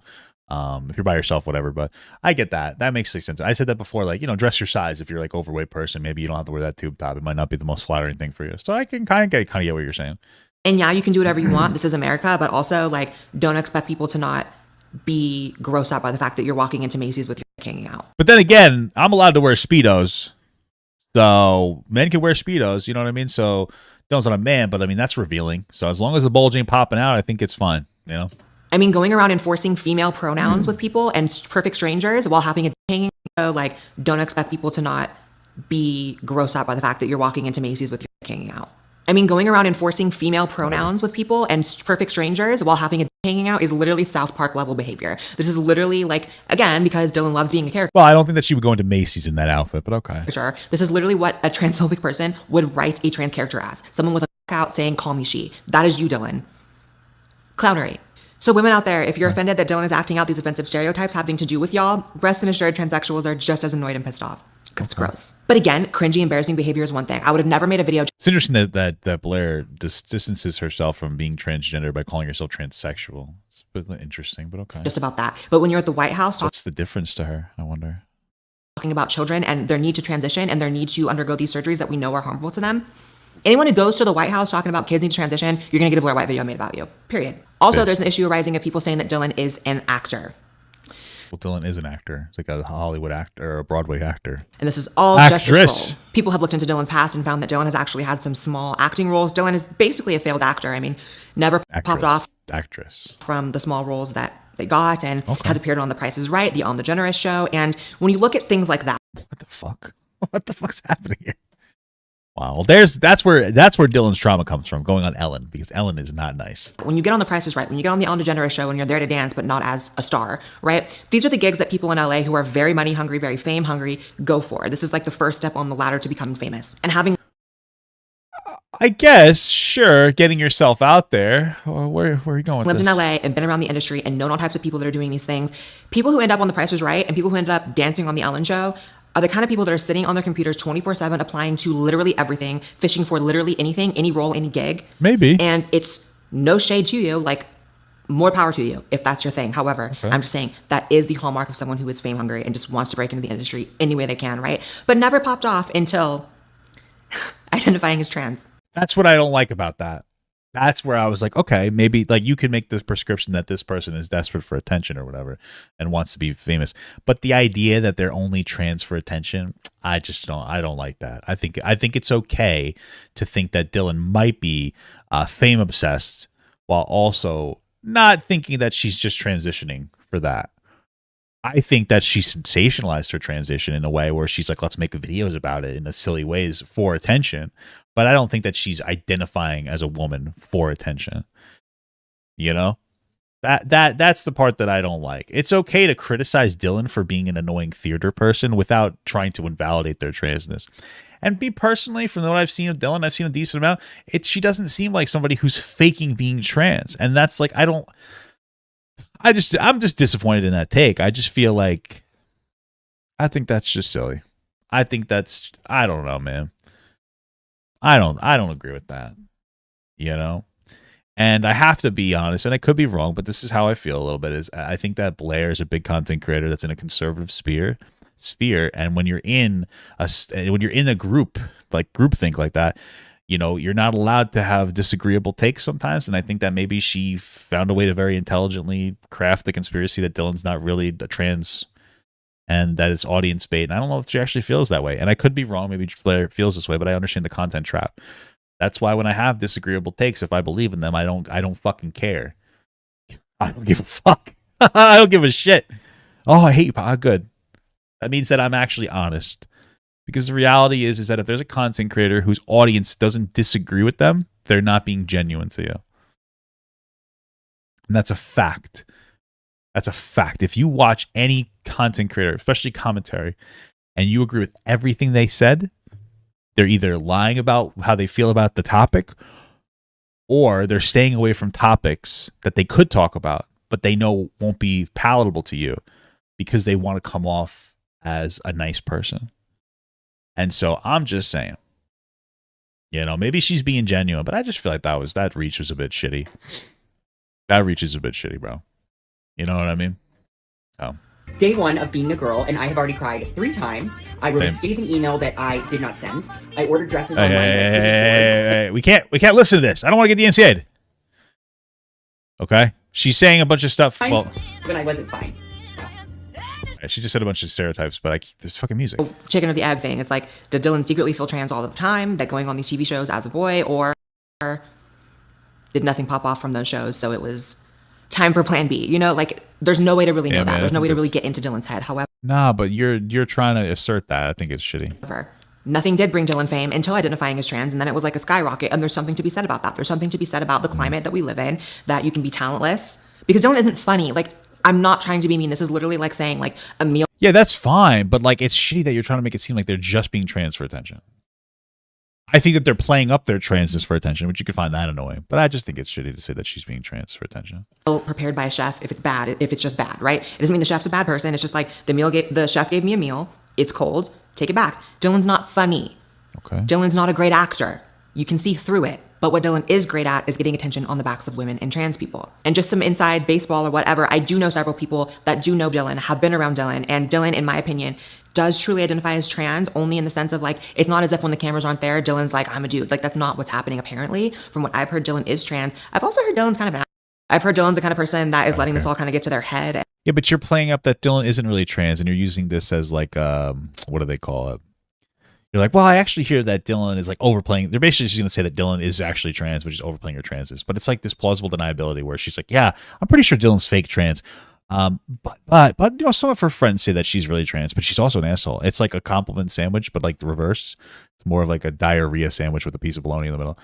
if you're by yourself, whatever. But I get that. That makes sense. I said that before, like, you know, dress your size. If you're like overweight person, maybe you don't have to wear that tube top. It might not be the most flattering thing for you. So I can kind of get what you're saying. And yeah, you can do whatever you want. This is America. But also, like, don't expect people to not be grossed out by the fact that you're walking into Macy's with your hanging out. But then again, I'm allowed to wear Speedos. So men can wear Speedos, you know what I mean? So Dylan's not a man, but I mean, that's revealing. So as long as the bulge ain't popping out, I think it's fine, you know? I mean, going around enforcing female pronouns with people and perfect strangers while having a hanging, so, like, don't expect people to not be grossed out by the fact that you're walking into Macy's with your hanging out. I mean, going around enforcing female pronouns with people and perfect strangers while having a hanging out is literally South Park level behavior. This is literally like, again, because Dylan loves being a character. Well, I don't think that she would go into Macy's in that outfit, but okay. Sure. This is literally what a transphobic person would write a trans character as. Someone with a out saying, call me she. That is you, Dylan. Clownery. So women out there, if you're offended that Dylan is acting out these offensive stereotypes having to do with y'all, rest assured transsexuals are just as annoyed and pissed off. It's gross. But again, cringy, embarrassing behavior is one thing. I would have never made a video. It's interesting that Blaire distances herself from being transgender by calling herself transsexual. It's a bit interesting, but okay. Just about that. But when you're at the White House, what's the difference to her, I wonder? Talking about children and their need to transition and their need to undergo these surgeries that we know are harmful to them. Anyone who goes to the White House talking about kids need to transition, you're going to get a Blaire White video made about you. Period. Also, there's an issue arising of people saying that Dylan is an actor. Well, Dylan is an actor. It's like a Hollywood actor or a Broadway actor. And this is all just a troll. People have looked into Dylan's past and found that Dylan has actually had some small acting roles. Dylan is basically a failed actor. I mean, never popped off from the small roles that they got and has appeared on The Price is Right, the On the Generous show. And when you look at things like that. What the fuck? What the fuck's happening here? Wow, well, that's where Dylan's trauma comes from, going on Ellen, because Ellen is not nice. When you get on The Price is Right, when you get on the On DeGeneres show, when you're there to dance, but not as a star, right? These are the gigs that people in LA who are very money hungry, very fame hungry, go for. This is like the first step on the ladder to becoming famous. And having... I guess, sure, getting yourself out there. Where are you going with lived this? in LA and been around the industry and known all types of people that are doing these things. People who end up on The Price is Right and people who ended up dancing on the Ellen show are the kind of people that are sitting on their computers 24/7, applying to literally everything, fishing for literally anything, any role, any gig. Maybe. And it's no shade to you, like more power to you if that's your thing. However, I'm just saying that is the hallmark of someone who is fame hungry and just wants to break into the industry any way they can, right? But never popped off until identifying as trans. That's what I don't like about that. That's where I was like, okay, maybe like you could make this prescription that this person is desperate for attention or whatever and wants to be famous. But the idea that they're only trans for attention, I don't like that. I think it's okay to think that Dylan might be fame obsessed while also not thinking that she's just transitioning for that. I think that she sensationalized her transition in a way where she's like, let's make videos about it in a silly ways for attention. But I don't think that she's identifying as a woman for attention. You know? That's the part that I don't like. It's okay to criticize Dylan for being an annoying theater person without trying to invalidate their transness. And me personally, from what I've seen of Dylan, I've seen a decent amount. She doesn't seem like somebody who's faking being trans. And that's like, I'm just disappointed in that take. I just feel like, I think that's just silly. I don't know, man. I don't agree with that, you know? And I have to be honest, and I could be wrong, but this is how I feel a little bit, is I think that Blaire is a big content creator that's in a conservative sphere. And when you're in a group, like groupthink like that, you know, you're not allowed to have disagreeable takes sometimes. And I think that maybe she found a way to very intelligently craft the conspiracy that Dylan's not really a trans and that it's audience bait. And I don't know if she actually feels that way. And I could be wrong. Maybe Blaire feels this way, but I understand the content trap. That's why when I have disagreeable takes, if I believe in them, I don't fucking care. I don't give a fuck. I don't give a shit. Oh, I hate you. Good. That means that I'm actually honest. Because the reality is that if there's a content creator whose audience doesn't disagree with them, they're not being genuine to you. And that's a fact. That's a fact. If you watch any content creator, especially commentary, and you agree with everything they said, they're either lying about how they feel about the topic, or they're staying away from topics that they could talk about, but they know won't be palatable to you because they want to come off as a nice person. And so I'm just saying, you know, maybe she's being genuine, but I just feel like that reach was a bit shitty. That reach is a bit shitty, bro. You know what I mean? Oh. Day one of being a girl, and I have already cried 3 times. I wrote a scathing email that I did not send. I ordered dresses online. Hey, we can't listen to this. I don't want to get DMCA'd. Okay? She's saying a bunch of stuff. Well, but I wasn't fine. She just said a bunch of stereotypes, but there's fucking music. Chicken or the egg thing. It's like, did Dylan secretly feel trans all the time, that going on these TV shows as a boy, or did nothing pop off from those shows? So it was time for plan B. You know, like there's no way to really know that. There's no way to really get into Dylan's head. However, nah, but you're trying to assert that. I think it's shitty. Nothing did bring Dylan fame until identifying as trans, and then it was like a skyrocket, and there's something to be said about that. There's something to be said about the climate that we live in, that you can be talentless. Because Dylan isn't funny. Like, I'm not trying to be mean. This is literally like saying, like, Emil. Yeah, that's fine, but like, it's shitty that you're trying to make it seem like they're just being trans for attention. I think that they're playing up their transness for attention, which you could find that annoying. But I just think it's shitty to say that she's being trans for attention. Prepared by a chef if it's bad, if it's just bad, right? It doesn't mean the chef's a bad person. It's just like the chef gave me a meal. It's cold. Take it back. Dylan's not funny. Okay. Dylan's not a great actor. You can see through it. But what Dylan is great at is getting attention on the backs of women and trans people. And just some inside baseball or whatever, I do know several people that do know Dylan, have been around Dylan, and Dylan, in my opinion, does truly identify as trans, only in the sense of like, it's not as if when the cameras aren't there, Dylan's like, I'm a dude. Like, that's not what's happening apparently. From what I've heard, Dylan is trans. I've also heard Dylan's kind of an I've heard Dylan's the kind of person that is letting this all kind of get to their head. Yeah, but you're playing up that Dylan isn't really trans, and you're using this as like, what do they call it? You're like, well, I actually hear that Dylan is like overplaying. They're basically just going to say that Dylan is actually trans, but she's overplaying her transness. But it's like this plausible deniability where she's like, yeah, I'm pretty sure Dylan's fake trans. But you know, some of her friends say that she's really trans, but she's also an asshole. It's like a compliment sandwich, but like the reverse. It's more of like a diarrhea sandwich with a piece of bologna in the middle.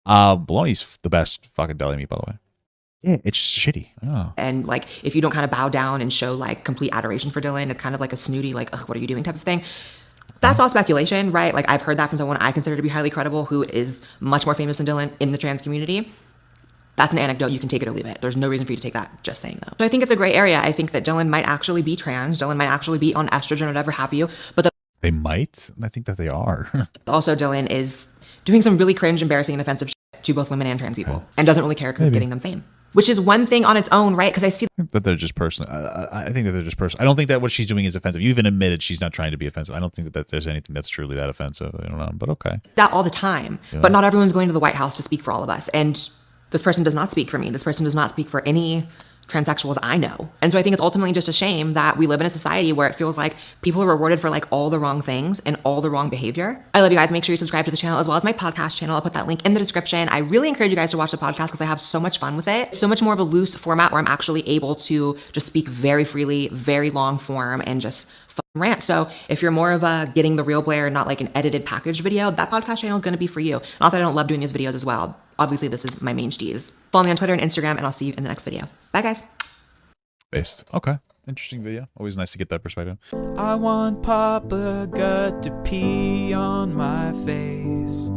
Bologna's the best fucking deli meat, by the way. Yeah, it's just shitty. Oh. And like, if you don't kind of bow down and show like complete adoration for Dylan, it's kind of like a snooty, like, ugh, what are you doing type of thing. That's all speculation, right? Like, I've heard that from someone I consider to be highly credible who is much more famous than Dylan in the trans community. That's an anecdote. You can take it or leave it. There's no reason for you to take that. Just saying, though. So I think it's a gray area. I think that Dylan might actually be trans. Dylan might actually be on estrogen or whatever have you. But they might? I think that they are. Also, Dylan is doing some really cringe, embarrassing, and offensive shit to both women and trans people, and doesn't really care because it's getting them fame. Which is one thing on its own, right? Because I see that they're just personal. I think that they're just personal. I don't think that what she's doing is offensive. You even admitted she's not trying to be offensive. I don't think that there's anything that's truly that offensive. I don't know, but okay. That all the time. Yeah. But not everyone's going to the White House to speak for all of us. And this person does not speak for me. This person does not speak for any transsexuals I know. And so I think it's ultimately just a shame that we live in a society where it feels like people are rewarded for like all the wrong things and all the wrong behavior. I love you guys. Make sure you subscribe to the channel as well as my podcast channel. I'll put that link in the description. I really encourage you guys to watch the podcast because I have so much fun with it. So much more of a loose format where I'm actually able to just speak very freely, very long form, and just rant. So if you're more of a getting the real Blaire, not like an edited packaged video, that podcast channel is going to be for you. Not that I don't love doing these videos as well. Obviously, this is my main steez. Follow me on Twitter and Instagram, and I'll see you in the next video. Bye, guys. Based. Okay. Interesting video. Always nice to get that perspective. I want Papa Gut to pee on my face,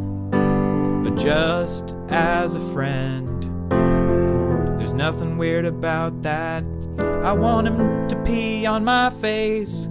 but just as a friend. There's nothing weird about that. I want him to pee on my face.